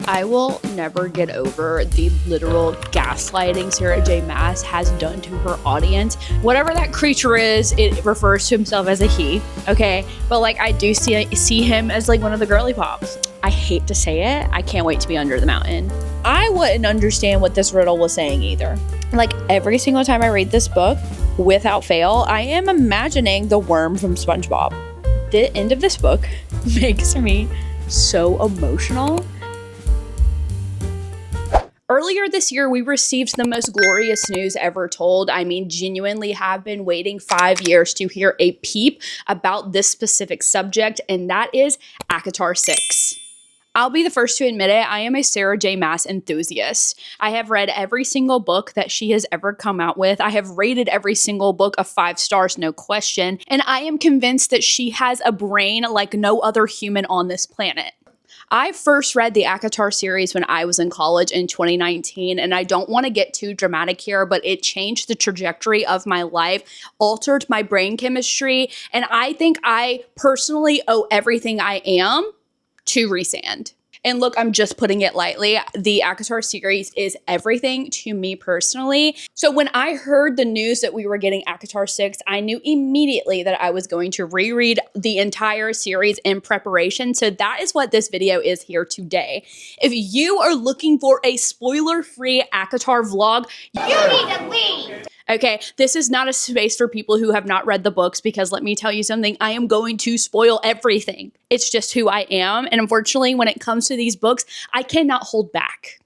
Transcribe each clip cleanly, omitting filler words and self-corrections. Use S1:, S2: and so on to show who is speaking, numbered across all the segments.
S1: I will never get over the literal gaslighting Sarah J. Maas has done to her audience. Whatever that creature is, it refers to himself as a he, okay? But like, I do see him as like one of the girly pops. I hate to say it, I can't wait to be under the mountain. I wouldn't understand what this riddle was saying either. Like, every single time I read this book, without fail, I am imagining the worm from SpongeBob. The end of this book makes me so emotional. Earlier this year, we received the most glorious news ever told. I mean, genuinely have been waiting 5 years to hear a peep about this specific subject, and that is acotar 6. I'll be the first to admit it, I am a Sarah J. Maas enthusiast. I have read every single book that she has ever come out with. I have rated every single book of 5 stars, no question, and I am convinced that she has a brain like no other human on this planet. I first read the acotar series when I was in college in 2019, and I don't want to get too dramatic here, but it changed the trajectory of my life, altered my brain chemistry, and I think I personally owe everything I am to Resand. And look, I'm just putting it lightly. The acotar series is everything to me personally. So when I heard the news that we were getting acotar 6, I knew immediately that I was going to reread the entire series in preparation. So that is what this video is here today. If you are looking for a spoiler-free acotar vlog, you need to leave. Okay, this is not a space for people who have not read the books, because let me tell you something, I am going to spoil everything. It's just who I am, and unfortunately, when it comes to these books, I cannot hold back.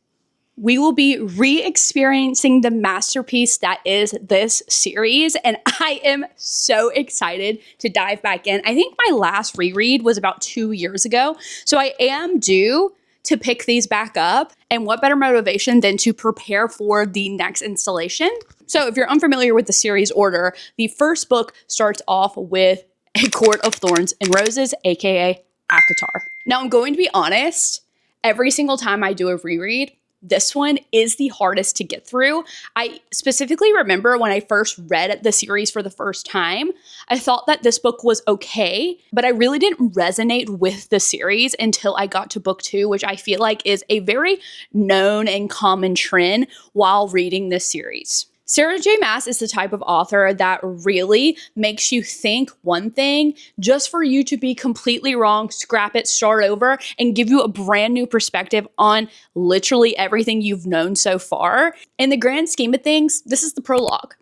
S1: We will be re-experiencing the masterpiece that is this series, and I am so excited to dive back in. I think my last reread was about 2 years ago, so I am due to pick these back up, and what better motivation than to prepare for the next installation? So if you're unfamiliar with the series order, the first book starts off with A Court of Thorns and Roses, aka acotar. Now, I'm going to be honest, every single time I do a reread, this one is the hardest to get through. I specifically remember when I first read the series for the first time, I thought that this book was okay, but I really didn't resonate with the series until I got to book 2, which I feel like is a very known and common trend while reading this series. Sarah J. Maas is the type of author that really makes you think one thing just for you to be completely wrong, scrap it, start over, and give you a brand new perspective on literally everything you've known so far. In the grand scheme of things, this is the prologue.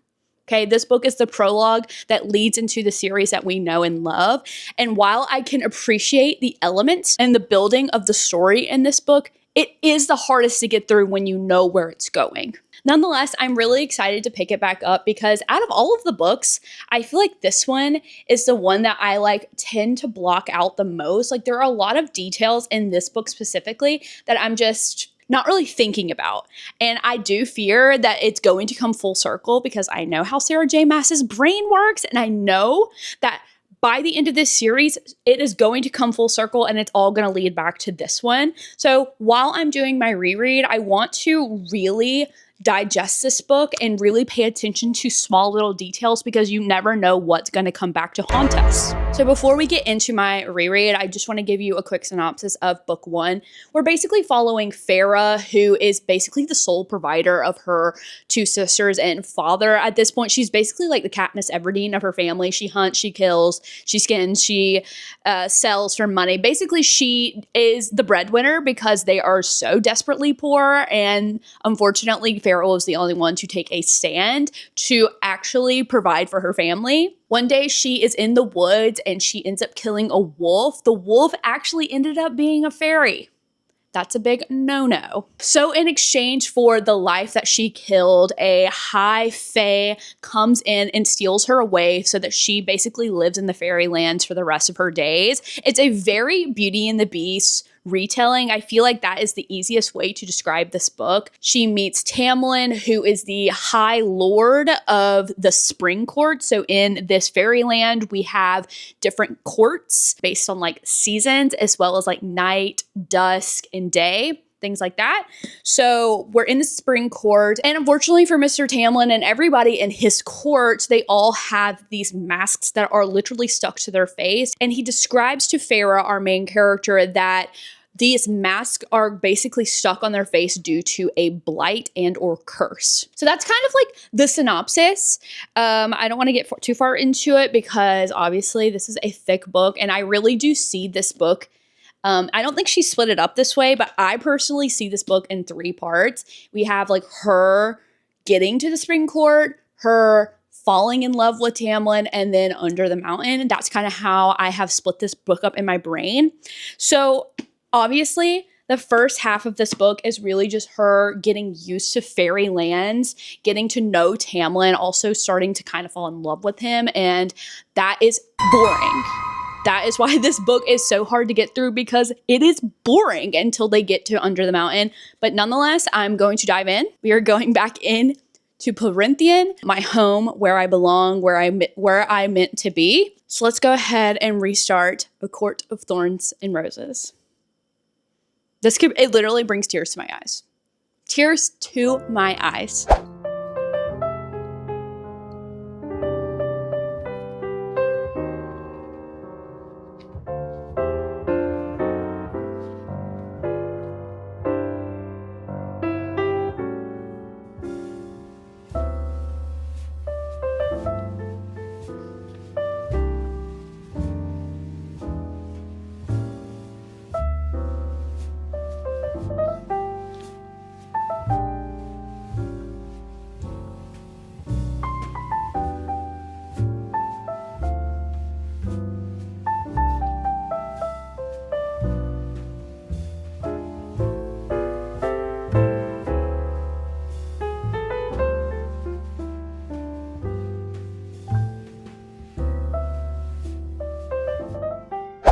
S1: Okay, this book is the prologue that leads into the series that we know and love. And while I can appreciate the elements and the building of the story in this book, it is the hardest to get through when you know where it's going. Nonetheless, I'm really excited to pick it back up because out of all of the books, I feel like this one is the one that I tend to block out the most. Like, there are a lot of details in this book specifically that I'm just not really thinking about. And I do fear that it's going to come full circle because I know how Sarah J. Maas's brain works, and I know that by the end of this series, it is going to come full circle and it's all going to lead back to this one. So while I'm doing my reread, I want to really digest this book and really pay attention to small little details because you never know what's going to come back to haunt us. So before we get into my reread, I just want to give you a quick synopsis of book 1. We're basically following Farah, who is basically the sole provider of her 2 sisters and father. At this point, she's basically like the Katniss Everdeen of her family. She hunts, she kills, she skins, she sells for money. Basically, she is the breadwinner because they are so desperately poor, and unfortunately, Farah is the only one to take a stand to actually provide for her family. One day she is in the woods and she ends up killing a wolf. The wolf actually ended up being a fairy. That's a big no-no. So in exchange for the life that she killed, a high fae comes in and steals her away so that she basically lives in the fairylands for the rest of her days. It's a very Beauty and the Beast retelling. I feel like that is the easiest way to describe this book. She meets Tamlin, who is the High Lord of the Spring Court. So in this fairyland, we have different courts based on seasons, as well as night, dusk, and day. Things like that. So we're in the spring court, and unfortunately for Mr. Tamlin and everybody in his court, they all have these masks that are literally stuck to their face. And he describes to Farah, our main character, that these masks are basically stuck on their face due to a blight and or curse. So that's kind of like the synopsis. I don't want to get too far into it because obviously this is a thick book, and I really do see this book. I don't think she split it up this way, but I personally see this book in 3 parts. We have like her getting to the spring court, her falling in love with Tamlin, and then Under the Mountain. That's kind of how I have split this book up in my brain. So obviously, the first half of this book is really just her getting used to fairy lands, getting to know Tamlin, also starting to kind of fall in love with him, and that is boring. That is why this book is so hard to get through, because it is boring until they get to Under the Mountain. But nonetheless, I'm going to dive in. We are going back in to Perinthian, my home, where I belong, where I meant to be. So let's go ahead and restart A Court of Thorns and Roses. It literally brings tears to my eyes. Tears to my eyes.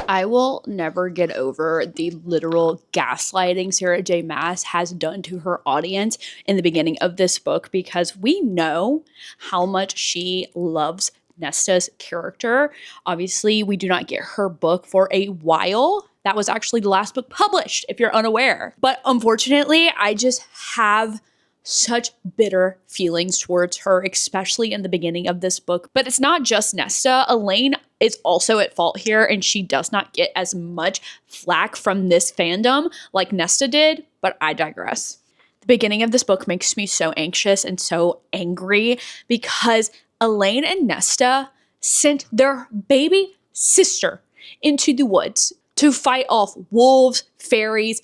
S1: I will never get over the literal gaslighting Sarah J. Maas has done to her audience in the beginning of this book, because we know how much she loves Nesta's character. Obviously, we do not get her book for a while. That was actually the last book published, if you're unaware. But unfortunately, I just have such bitter feelings towards her, especially in the beginning of this book. But it's not just Nesta. Elaine is also at fault here, and she does not get as much flack from this fandom like Nesta did, but I digress. The beginning of this book makes me so anxious and so angry because Elaine and Nesta sent their baby sister into the woods to fight off wolves, fairies,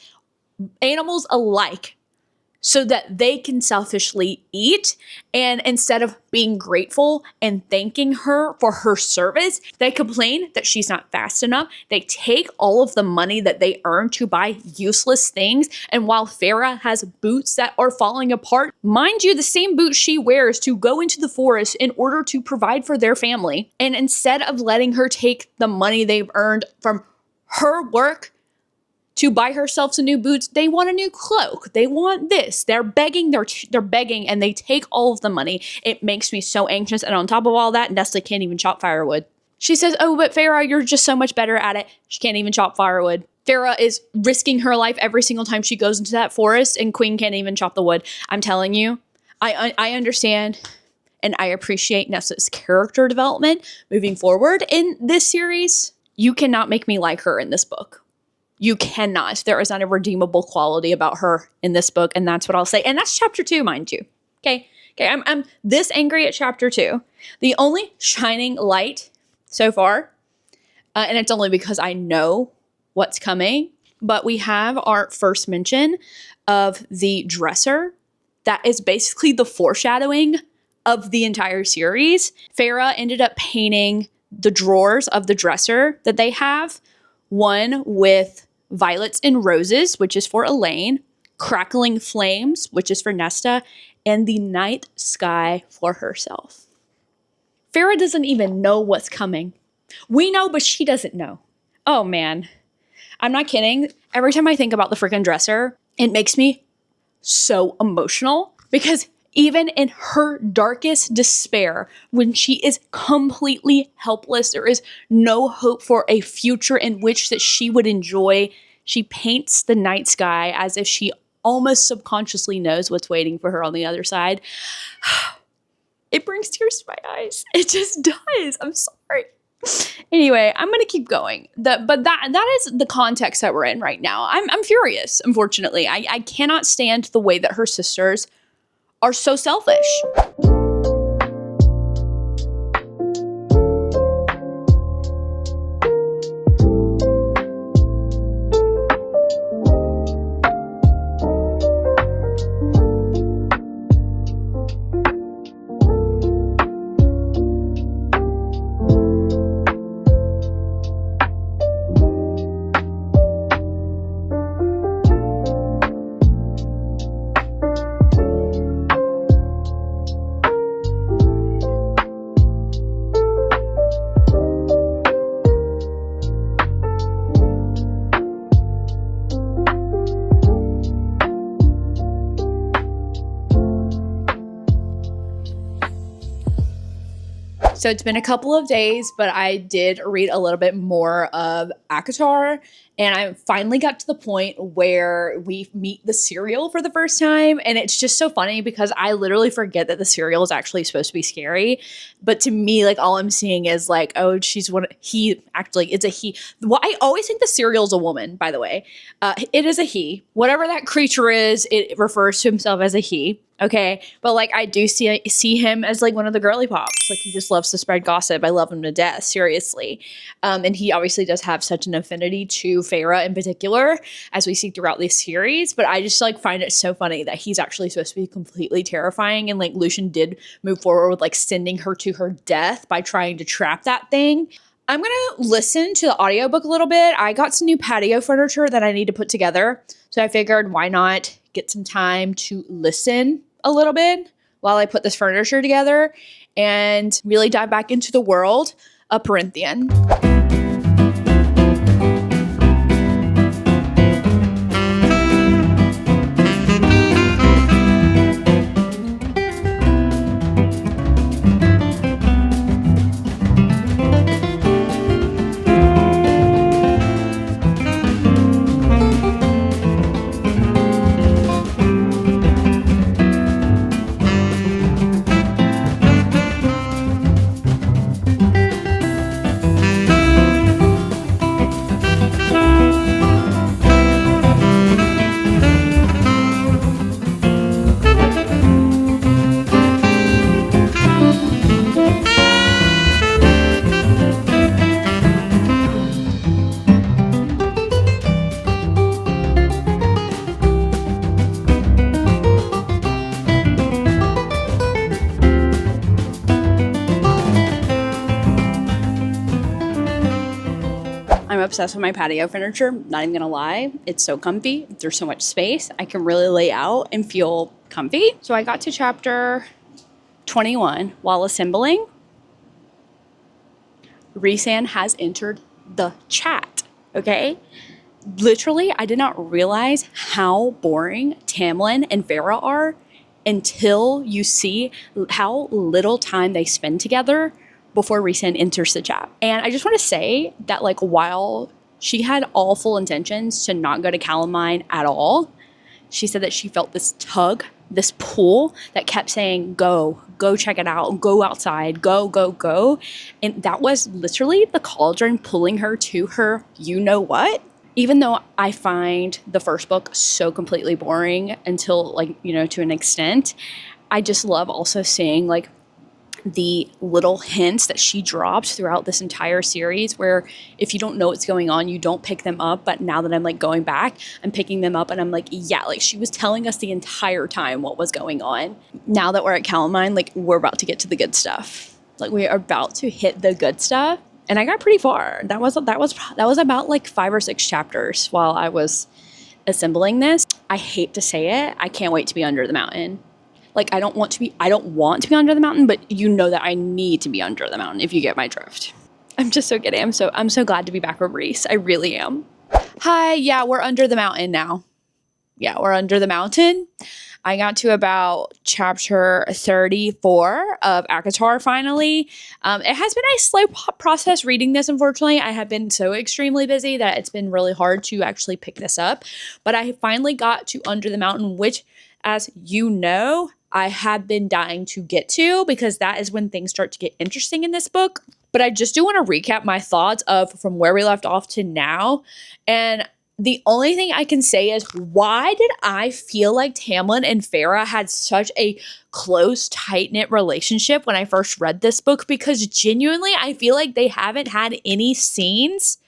S1: animals alike, so that they can selfishly eat. And instead of being grateful and thanking her for her service, they complain that she's not fast enough. They take all of the money that they earn to buy useless things. And while Farah has boots that are falling apart, mind you, the same boots she wears to go into the forest in order to provide for their family. And instead of letting her take the money they've earned from her work to buy herself some new boots, they want a new cloak. They want this. They're begging, they're begging, and they take all of the money. It makes me so anxious. And on top of all that, Nesta can't even chop firewood. She says, oh, but Farah, you're just so much better at it. She can't even chop firewood. Farah is risking her life every single time she goes into that forest, and Queen can't even chop the wood. I'm telling you, I understand and I appreciate Nesta's character development moving forward in this series. You cannot make me like her in this book. You cannot. There is not a redeemable quality about her in this book, and that's what I'll say. And that's chapter 2, mind you. Okay, I'm this angry at chapter 2. The only shining light so far, and it's only because I know what's coming, but we have our first mention of the dresser. That is basically the foreshadowing of the entire series. Farah ended up painting the drawers of the dresser that they have, one with violets and roses, which is for Elaine, crackling flames, which is for Nesta, and the night sky for herself. Farah doesn't even know what's coming. We know, but she doesn't know. Oh man, I'm not kidding. Every time I think about the freaking dresser, it makes me so emotional, because even in her darkest despair, when she is completely helpless, there is no hope for a future in which that she would enjoy, she paints the night sky as if she almost subconsciously knows what's waiting for her on the other side. It brings tears to my eyes. It just does. I'm sorry. Anyway, I'm gonna keep going. But that is the context that we're in right now. I'm furious. Unfortunately, I cannot stand the way that her sisters are so selfish. So it's been a couple of days, but I did read a little bit more of acotar, and I finally got to the point where we meet the cereal for the first time. And it's just so funny because I literally forget that the cereal is actually supposed to be scary. But to me, like, all I'm seeing is like, oh, she's one. He actually, it's a he. Well, I always think the cereal is a woman, by the way. It is a he. Whatever that creature is, it refers to himself as a he. Okay, but like I do see him as like one of the girly pops. Like he just loves to spread gossip. I love him to death, seriously. And he obviously does have such an affinity to Feyre in particular, as we see throughout this series. But I just like find it so funny that he's actually supposed to be completely terrifying. And like Lucian did move forward with like sending her to her death by trying to trap that thing. I'm gonna listen to the audiobook a little bit. I got some new patio furniture that I need to put together. So I figured why not get some time to listen a little bit while I put this furniture together and really dive back into the world of Perinthian. I'm obsessed with my patio furniture, not even gonna lie. It's so comfy. There's so much space. I can really lay out and feel comfy. So I got to chapter 21 while assembling. Rhysand has entered the chat, okay? Literally, I did not realize how boring Tamlin and Feyre are until you see how little time they spend together before Rhysand enters the chat. And I just want to say that, like, while she had all full intentions to not go to Calamine at all, she said that she felt this tug, this pull that kept saying, go check it out, go outside, go. And that was literally the cauldron pulling her to her you-know-what. Even though I find the first book so completely boring until, like, you know, to an extent, I just love also seeing, like, the little hints that she drops throughout this entire series, where if you don't know what's going on, you don't pick them up. But now that I'm like going back, I'm picking them up and I'm like, yeah, like she was telling us the entire time what was going on. Now that we're at Calamine, like we're about to get to the good stuff. Like we are about to hit the good stuff. And I got pretty far. That was about like 5 or 6 chapters while I was assembling this. I hate to say it. I can't wait to be under the mountain. Like, I don't want to be under the mountain, but you know that I need to be under the mountain, if you get my drift. I'm just so giddy. I'm so glad to be back with Rhys. I really am. Hi, yeah, we're under the mountain now. Yeah, we're under the mountain. I got to about chapter 34 of acotar finally. It has been a slow process reading this, unfortunately. I have been so extremely busy that it's been really hard to actually pick this up. But I finally got to under the mountain, which, as you know, I have been dying to get to, because that is when things start to get interesting in this book. But I just do want to recap my thoughts of from where we left off to now. And the only thing I can say is, why did I feel like Tamlin and Farah had such a close, tight-knit relationship when I first read this book? Because genuinely, I feel like they haven't had any scenes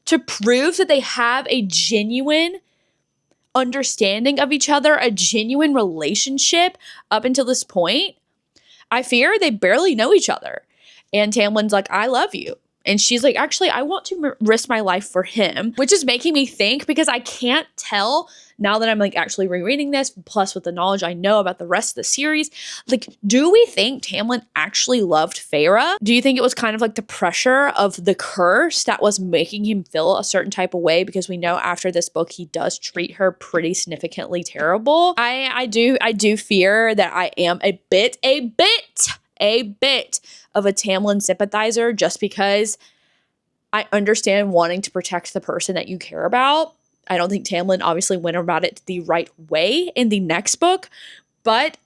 S1: to prove that they have a genuine understanding of each other, a genuine relationship up until this point. I fear they barely know each other. And Tamlin's like, I love you. And she's like, actually, I want to risk my life for him, which is making me think, because I can't tell now that I'm like actually rereading this, plus with the knowledge I know about the rest of the series, like, do we think Tamlin actually loved Farah? Do you think it was kind of like the pressure of the curse that was making him feel a certain type of way? Because we know after this book, he does treat her pretty significantly terrible. I do fear that I am a bit of a Tamlin sympathizer, just because I understand wanting to protect the person that you care about. I don't think Tamlin obviously went about it the right way in the next book, but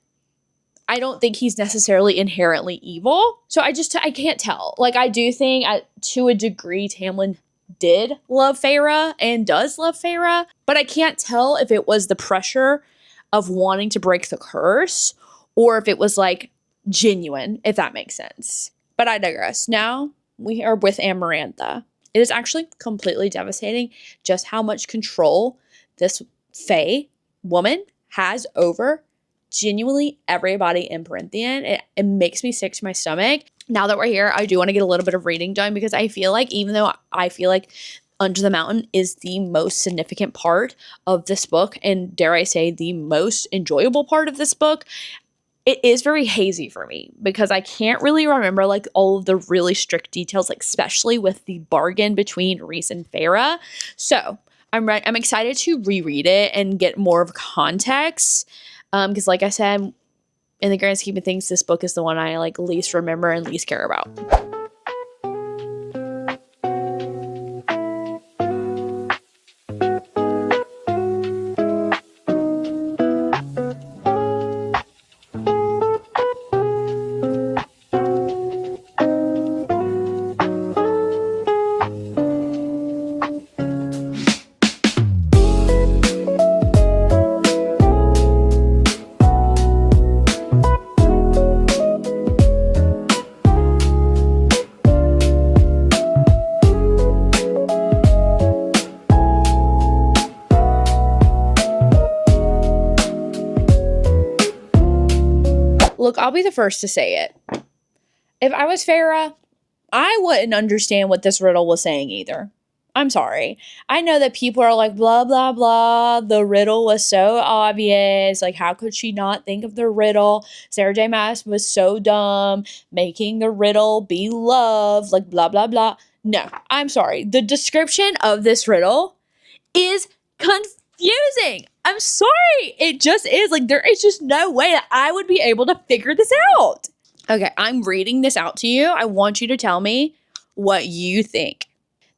S1: I don't think he's necessarily inherently evil. So I can't tell. Like, I do think to a degree Tamlin did love Farah and does love Farah, but I can't tell if it was the pressure of wanting to break the curse or if it was like genuine, if that makes sense. But I digress. Now we are with Amarantha. It is actually completely devastating just how much control this Fae woman has over genuinely everybody in Perinthian. It makes me sick to my stomach. Now that we're here, I do want to get a little bit of reading done, because I feel like, even though I feel like Under the Mountain is the most significant part of this book, and dare I say the most enjoyable part of this book, it is very hazy for me, because I can't really remember like all of the really strict details, like especially with the bargain between Rhys and Farah. So I'm excited to reread it and get more of context, because like I said, in the grand scheme of things, this book is the one I like least remember and least care about. Look, I'll be the first to say it. If I was Farah, I wouldn't understand what this riddle was saying either. I'm sorry. I know that people are like, blah, blah, blah. The riddle was so obvious. Like, how could she not think of the riddle? Sarah J. Maas was so dumb, making the riddle be love, like, blah, blah, blah. No, I'm sorry. The description of this riddle is confusing. I'm sorry. It just is. Like, there is just no way that I would be able to figure this out. Okay, I'm reading this out to you. I want you to tell me what you think.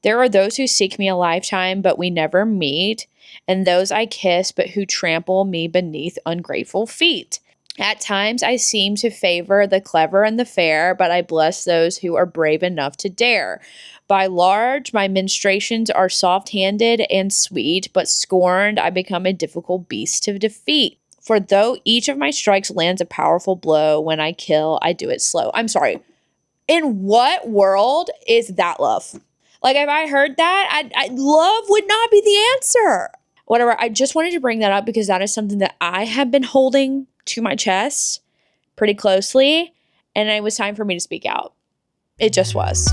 S1: There are those who seek me a lifetime, but we never meet, and those I kiss, but who trample me beneath ungrateful feet. At times I seem to favor the clever and the fair, but I bless those who are brave enough to dare. By large, my ministrations are soft-handed and sweet, but scorned, I become a difficult beast to defeat. For though each of my strikes lands a powerful blow, when I kill, I do it slow. I'm sorry. In what world is that love? Like, if I heard that, love would not be the answer. Whatever, I just wanted to bring that up because that is something that I have been holding to my chest pretty closely, and it was time for me to speak out. It just was.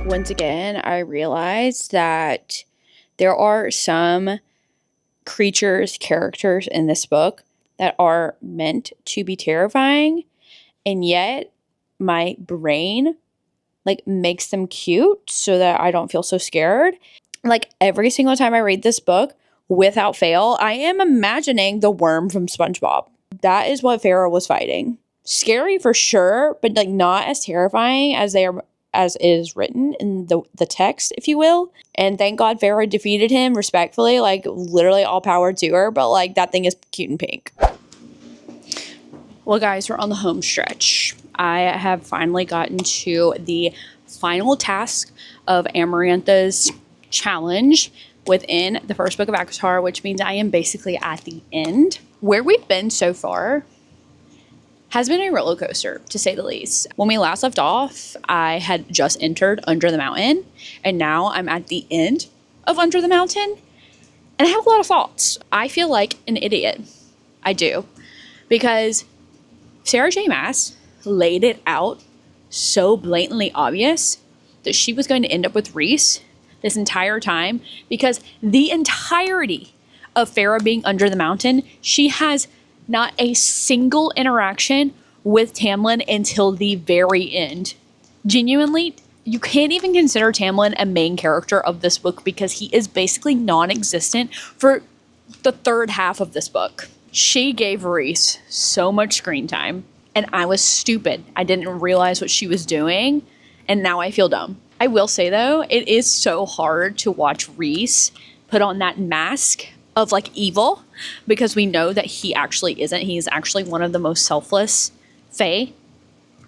S1: Once again, I realized that there are some creatures, characters in this book that are meant to be terrifying, and yet my brain like makes them cute so that I don't feel so scared. Like every single time I read this book, without fail, I am imagining the worm from SpongeBob. That is what Farrah was fighting. Scary for sure, but like not as terrifying as as it is written in the text, if you will. And thank God Farrah defeated him respectfully, like literally all power to her, but like that thing is cute and pink. Well, guys, we're on the home stretch. I have finally gotten to the final task of Amarantha's challenge within the first book of acotar, which means I am basically at the end. Where we've been so far has been a roller coaster, to say the least. When we last left off, I had just entered Under the Mountain, and now I'm at the end of Under the Mountain, and I have a lot of thoughts. I feel like an idiot. I do. Because Sarah J. Maas laid it out so blatantly obvious that she was going to end up with Rhys this entire time, because the entirety of Farrah being under the mountain, she has not a single interaction with Tamlin until the very end. Genuinely, you can't even consider Tamlin a main character of this book because he is basically non-existent for the third half of this book. She gave Rhys so much screen time, and I was stupid. I didn't realize what she was doing, and now I feel dumb. I will say, though, it is so hard to watch Rhys put on that mask of, like, evil, because we know that he actually isn't. He's actually one of the most selfless Fae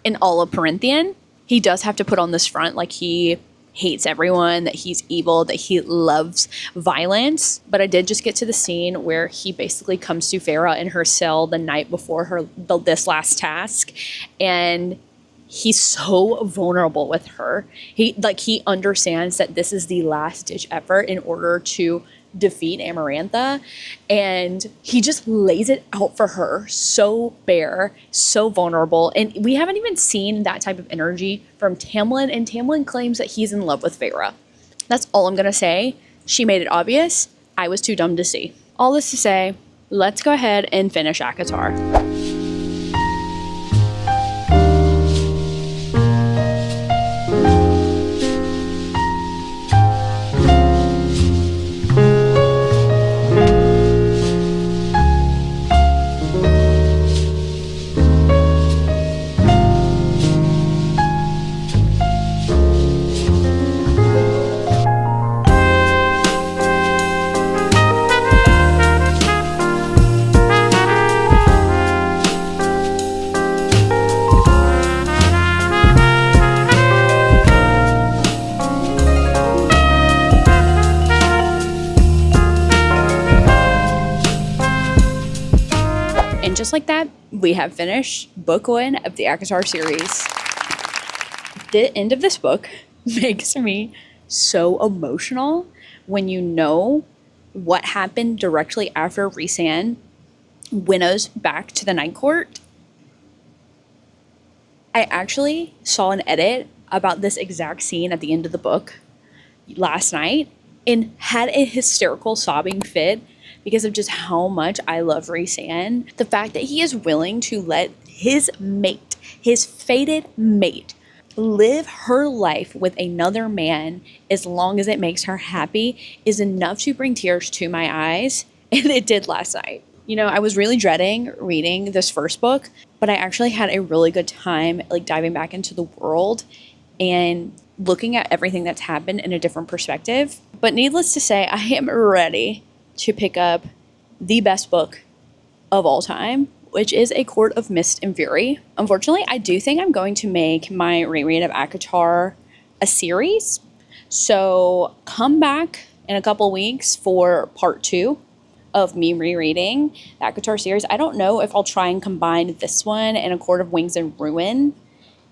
S1: in all of Perinthian. He does have to put on this front, like he hates everyone, that he's evil, that he loves violence. But I did just get to the scene where he basically comes to Farrah in her cell the night before this last task, and he's so vulnerable with her. He understands that this is the last ditch effort in order to defeat Amarantha, and he just lays it out for her so bare, so vulnerable. And we haven't even seen that type of energy from Tamlin, and Tamlin claims that he's in love with Farrah. That's all I'm gonna say. She made it obvious. I was too dumb to see. All this to say, let's go ahead and finish acotar. And just like that, we have finished book 1 of the acotar series. The end of this book makes me so emotional when you know what happened directly after Rhys winnows back to the Night Court. I actually saw an edit about this exact scene at the end of the book last night and had a hysterical sobbing fit because of just how much I love Rhys. The fact that he is willing to let his mate, his fated mate, live her life with another man as long as it makes her happy is enough to bring tears to my eyes. And it did last night. You know, I was really dreading reading this first book, but I actually had a really good time like diving back into the world and looking at everything that's happened in a different perspective. But needless to say, I am ready to pick up the best book of all time, which is A Court of Mist and Fury. Unfortunately, I do think I'm going to make my reread of acotar a series. So come back in a couple weeks for part 2 of me rereading the acotar series. I don't know if I'll try and combine this one and A Court of Wings and Ruin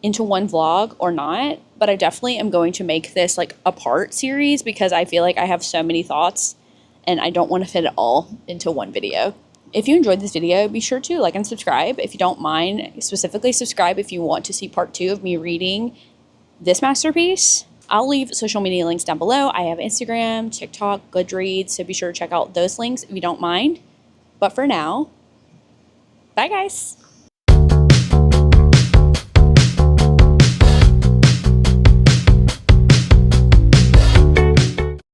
S1: into one vlog or not, but I definitely am going to make this like a part series because I feel like I have so many thoughts and I don't want to fit it all into one video. If you enjoyed this video, be sure to like and subscribe. If you don't mind, specifically subscribe if you want to see part 2 of me reading this masterpiece. I'll leave social media links down below. I have Instagram, TikTok, Goodreads, so be sure to check out those links if you don't mind. But for now, bye guys.